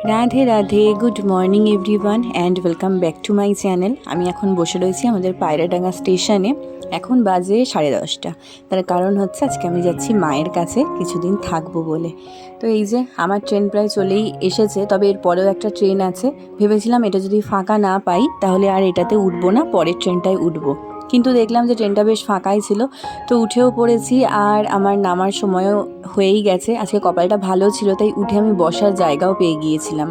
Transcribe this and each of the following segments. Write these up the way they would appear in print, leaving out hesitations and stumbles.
Radhe Radhe, good morning everyone and welcome back to my channel. আমি এখন বসে রয়েছি আমাদের পায়রাডাঙ্গা স্টেশনে। এখন বাজে 10:30। তার কারণ হচ্ছে আজকে আমি যাচ্ছি মায়ের কাছে কিছুদিন থাকবো বলে। তো এই যে আমার ট্রেন প্রায় চলেই এসেছে, তবে এর পরেও একটা ট্রেন আছে। ভেবেছিলাম এটা যদি ফাঁকা না পাই তাহলে আর এটাতে উঠবো না, পরের ট্রেনটায় উঠবো। কিন্তু দেখলাম যে ট্রেনটা বেশ ফাঁকাই ছিল, তো উঠেও পড়েছি। আর আমার নামার সময়ও হয়েই গেছে। আজকে কপালটা ভালো ছিল, তাই উঠে আমি বসার জায়গাও পেয়ে গিয়েছিলাম।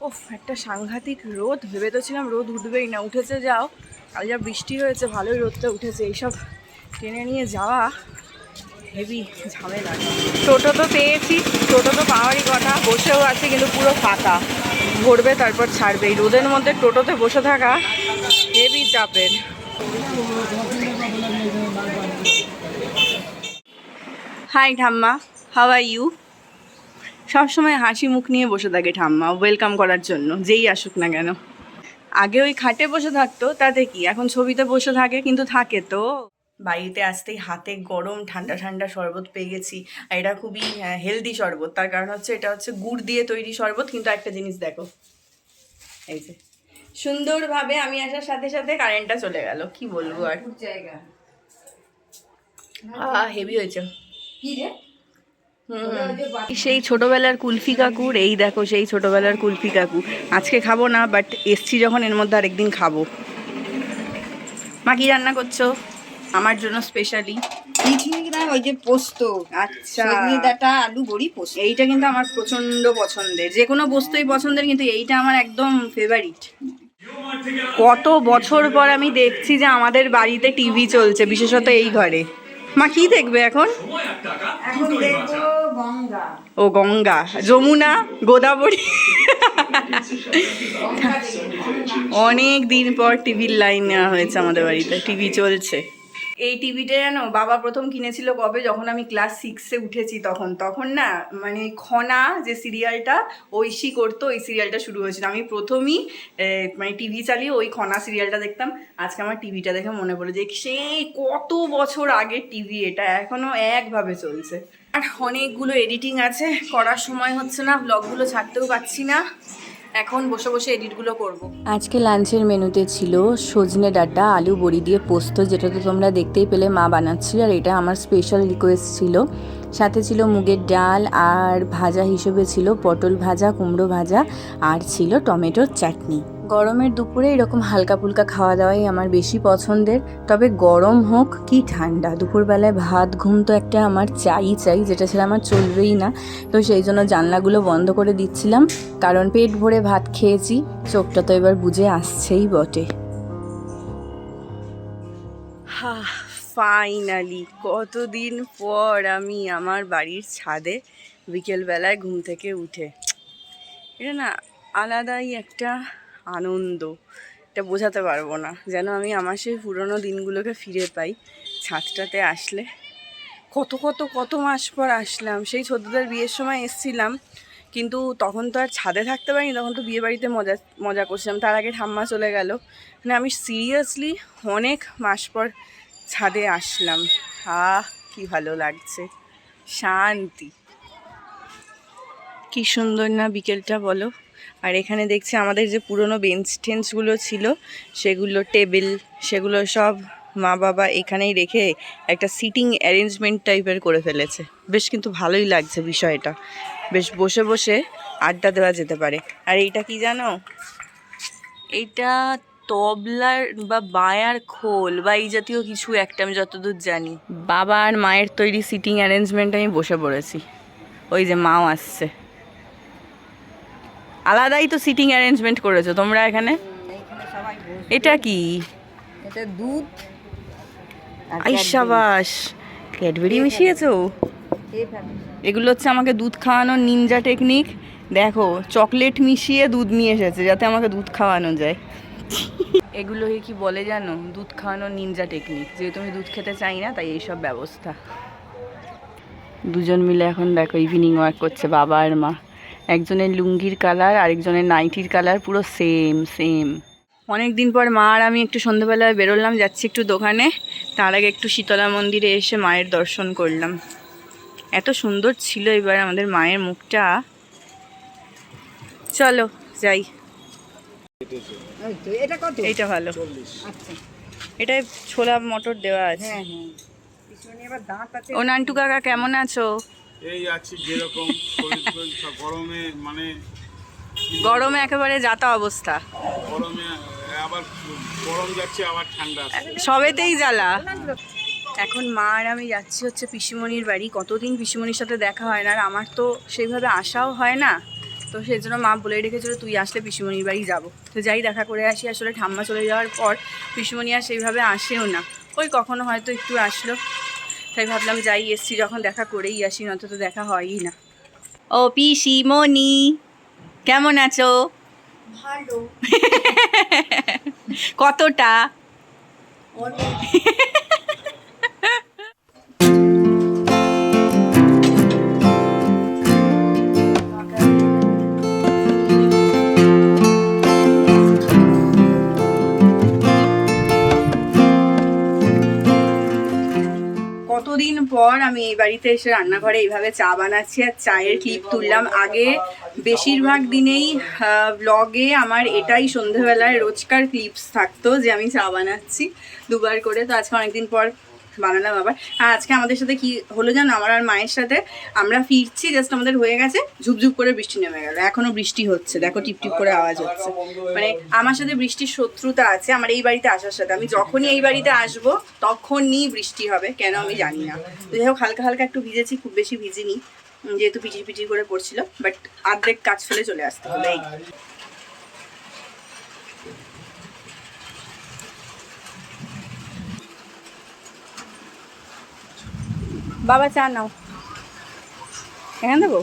ওফ, একটা সাংঘাতিক রোদ। ভেবে তো ছিলাম রোদ উঠবেই না, উঠেছে যাও। আর যা বৃষ্টি হয়েছে, ভালোই রোদটা উঠেছে। এইসব টেনে নিয়ে যাওয়া হেভি ঝামেলা। টোটো তো পেয়েছি, টোটো তো পাওয়ারই কথা, বসেও আছে কিন্তু পুরো ফাঁকা। ভরবে তারপর ছাড়বে। এই রোদের মধ্যে টোটোতে বসে থাকা হেভি চাপের। হাই ঠাম্মা, হাউ আর ইউ? সবসময় হাসি মুখ নিয়ে বসে থাকে ঠাম্মা, ওয়েলকাম করার জন্য যেই আসুক না কেন। আগে ওই খাটে বসে থাকতো, তাতে কি, এখন ছবিতে বসে থাকে, কিন্তু থাকে তো। বাড়িতে আসতেই হাতে গরম ঠান্ডা ঠান্ডা শরবত পেয়ে গেছি। আর এটা খুবই হেলদি শরবত। তার কারণ হচ্ছে এটা হচ্ছে গুড় দিয়ে তৈরি শরবত। কিন্তু একটা জিনিস দেখো, এই যে সুন্দরভাবে আমি আসার সাথে সাথে কারেন্টটা চলে গেল। কি বলবো আর, জায়গা হেভি হয়েছে। কি রে, সেই ছোটবেলার কুলফি কাকুর, এই দেখো সেই ছোটবেলার কুলফি কাকু। আজকে খাবো না, বাট এসছি যখন এর মধ্যে আরেকদিন খাবো। মা কি রান্না করছো আমার জন্য স্পেশালি? ওই যে পোস্ত, আচ্ছা, সজনে ডাঁটা আলু বড়ি পোস্ত। এইটা কিন্তু আমার প্রচন্ড পছন্দের। যে কোনো বস্তুই পছন্দের, কিন্তু এইটা আমার একদম ফেভারিট। কত বছর পর আমি দেখছি যে আমাদের বাড়িতে টিভি চলছে, বিশেষত এই ঘরে। মা কি দেখবে এখন? এখন দেখবো গঙ্গা। ও গঙ্গা, যমুনা, গোদাবরী। অনেক দিন পর টিভির লাইন নেওয়া হয়েছে আমাদের বাড়িতে, টিভি চলছে। এই টিভিটা জানো বাবা প্রথম কিনেছিল কবে, যখন আমি ক্লাস 6-এ উঠেছি তখন। তখন না, মানে খনা যে সিরিয়ালটা ঐশী করতো, ওই সিরিয়ালটা শুরু হয়েছিল। আমি প্রথমই মানে টিভি চালিয়ে ওই খনা সিরিয়ালটা দেখতাম। আজকে আমার টিভিটা দেখে মনে পড়ে যে সেই কত বছর আগের টিভি, এটা এখনও একভাবে চলছে। আর অনেকগুলো এডিটিং আছে, করার সময় হচ্ছে না, ব্লগগুলো ছাড়তেও পাচ্ছি না। এখন বসে বসে এডিটগুলো করব। আজকে লাঞ্চের মেনুতে ছিল সজনে ডাঁটা আলু বড়ি দিয়ে পোস্ত, যেটা তো তোমরা দেখতেই পেলে মা বানাচ্ছিল, আর এটা আমার স্পেশাল রিকোয়েস্ট ছিল। সাথে ছিল মুগের ডাল, আর ভাজা হিসেবে ছিল পটল ভাজা, কুমড়ো ভাজা, আর ছিল টমেটোর চাটনি। গরমের দুপুরে এরকম হালকা ফুলকা খাওয়া দাওয়াই আমার বেশি পছন্দের। তবে গরম হোক কি ঠান্ডা, দুপুরবেলায় ভাত ঘুম তো একটা আমার চাই, যেটা ছাড়া আমার চলবেই না। তো সেই জন্য জানলাগুলো বন্ধ করে দিচ্ছিলাম, কারণ পেট ভরে ভাত খেয়েছি, চোখটা তো এবার বুঝে আসছেই বটে। ফাইনালি কতদিন পর আমি আমার বাড়ির ছাদে বিকেলবেলায় ঘুম থেকে উঠে, এটা না আলাদাই একটা আনন্দ। এটা বোঝাতে পারবো না, যেন আমি আমার সেই পুরোনো দিনগুলোকে ফিরে পাই ছাদটাতে আসলে। কত কত কত মাস পর আসলাম। সেই ছোটদের বিয়ের সময় এসছিলাম, কিন্তু তখন তো আর ছাদে থাকতে পারিনি, তখন তো বিয়ে বাড়িতে মজা মজা করছিলাম। তার আগে ঠাম্মা চলে গেল। মানে আমি সিরিয়াসলি অনেক মাস পর ছাদে আসলাম। কি ভালো লাগছে, শান্তি। কি সুন্দর না বিকেলটা বলো। আর এখানে দেখছি আমাদের যে পুরনো বেঞ্চ টেঞ্চগুলো ছিল, সেগুলো টেবিল, সেগুলো সব মা বাবা এখানেই রেখে একটা সিটিং অ্যারেঞ্জমেন্ট টাইপের করে ফেলেছে। বেশ কিন্তু ভালোই লাগছে বিষয়টা, বেশ বসে বসে আড্ডা দেওয়া যেতে পারে। আর এইটা কি জানো, এইটা তবলার বা বায়ার খোল বা এই জাতীয় কিছু একটা, আমি যতদূর জানি। বাবা আর মায়ের তৈরি সিটিং অ্যারেঞ্জমেন্টে আমি বসে পড়েছি। ওই যে মাও আসছে। আলাদাই তো সিটিং অ্যারেঞ্জমেন্ট করেছো তোমরা এখানে। এটা কি? এটা দুধ আর আইসাবাস, ক্যাডবেরি মিশিয়েছো? এগুলো হচ্ছে আমাকে দুধ খাওয়ানোর নিনজা টেকনিক। দেখো, চকলেট মিশিয়ে দুধ নিয়ে এসেছে যাতে আমাকে দুধ খাওয়ানো যায়। এগুলোকে কি বলে জানো? দুধ খাওয়ানোর নিনজা টেকনিক। যেহেতু আমি দুধ খেতে চাই না, তাই এইসব ব্যবস্থা। দুজন মিলে এখন দেখো ইভিনিং ওয়াক করছে, বাবা আর মা। একজনের লুঙ্গির কালার, আরেকজনের নাইটির কালার পুরো সেম সেম। অনেক দিন পর মা আর আমি একটু সন্ধ্যেবেলায় বেরোলাম, যাচ্ছি একটু দোকানে। তার আগে একটু শীতলা মন্দিরে এসে মায়ের দর্শন করলাম। এত সুন্দর ছিল এবার আমাদের মায়ের মুখটা। চলো যাই। ওই তো, এটা কত? এইটা ভালো, আচ্ছা, এটায় ছোলা মটর দেওয়া আছে। হ্যাঁ হ্যাঁ, পিছনে আবার দাঁত আছে। ও নান্টু কাকা কেমন আছো? এই আছি যেরকম শরীর টরীর সব গরমে মানে গরমে একেবারে যাতা অবস্থা, গরমে আবার গরম যাচ্ছে আবার ঠান্ডা আসছে। সবেতেই জ্বালা। এখন মা আর আমি যাচ্ছি হচ্ছে পিসিমণির বাড়ি। কতদিন পিসিমণির সাথে দেখা হয় না, আর আমার তো সেইভাবে আসাও হয় না, তো সেই জন্য মা বলে রেখেছিল তুই আসলে পিসিমণির বাড়ি যাবো। তো যাই দেখা করে আসি। আসলে ঠাম্মা চলে যাওয়ার পর পিসিমণি আর সেইভাবে আসেও না, ওই কখনো হয়তো একটু আসলো, তাই ভাবলাম যাই, এসছি যখন দেখা করেই আসি, নয়তো তো দেখা হয়ই না। ও পিসিমণি কেমন আছো? ভালো। কতটা? কতদিন পর আমি এই বাড়িতে এসে রান্নাঘরে এইভাবে চা বানাচ্ছি আর চায়ের ক্লিপ তুললাম। আগে বেশিরভাগ দিনেই ব্লগে আমার এটাই সন্ধেবেলায় রোজকার ক্লিপস থাকতো যে আমি চা বানাচ্ছি দুবার করে। তো আজকে অনেকদিন পর বানালাম আবার। আর আজকে আমাদের সাথে কি হলো জানো, আমার আর মায়ের সাথে আমরা ফিরছি, জাস্ট আমাদের হয়ে গেছে, ঝুপঝুপ করে বৃষ্টি নেমে গেল। এখনো বৃষ্টি হচ্ছে, দেখো টিপটিপ করে আওয়াজ হচ্ছে। মানে আমার সাথে বৃষ্টির শত্রুতা আছে আমার এই বাড়িতে আসার সাথে। আমি যখনই এই বাড়িতে আসবো তখনই বৃষ্টি হবে, কেন আমি জানি না। তো যাই হোক, হালকা হালকা একটু ভিজেছি, খুব বেশি ভিজিনি, যেহেতু পিচির পিচির করে পড়ছিল, বাট আর্ধেক কাজ ফেলে চলে আসতে হবে। এই বাবা চা নাও, এখানে দেবো।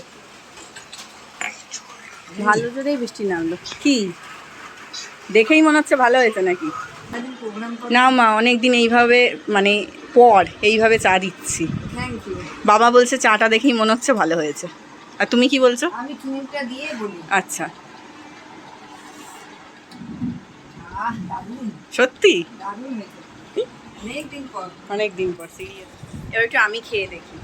ভালো জোরেই বৃষ্টি নামলো, কি দেখেই মনে হচ্ছে ভালো হয়েছে নাকি? না মা, অনেকদিন এইভাবে মানে পর এইভাবে চা দিচ্ছি। Thank you. বাবা বলছে চাটা দেখেই মনে হচ্ছে ভালো হয়েছে। আর তুমি কি বলছো? আমি চুনিটা দিয়ে বলি। আচ্ছা, দারুণ সত্যি দারুণ হয়েছে, অনেকদিন পর। অনেকদিন পর, সিরিয়াস। এবার একটু আমি খেয়ে দেখি।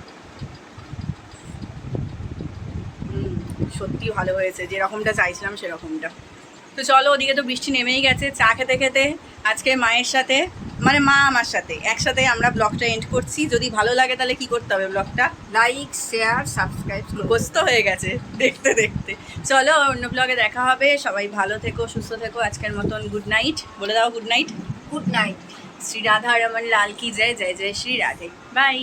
সত্যি ভালো হয়েছে, যেরকমটা চাইছিলাম সেরকমটা। তো চলো, ওদিকে তো বৃষ্টি নেমেই গেছে। চা খেতে খেতে আজকে মায়ের সাথে, মানে মা আমার সাথে একসাথে আমরা ব্লগটা এন্ড করছি। যদি ভালো লাগে তাহলে কি করতে হবে? ব্লগটা লাইক, শেয়ার, সাবস্ক্রাইব। মুখস্থ হয়ে গেছে দেখতে দেখতে। চলো, অন্য ব্লগে দেখা হবে। সবাই ভালো থেকো, সুস্থ থেকো। আজকের মতন গুড নাইট বলে দাও। Good night. Good night. Shri Radha Raman Lal কি জয়, জয় জয় শ্রী রাধে। বাই।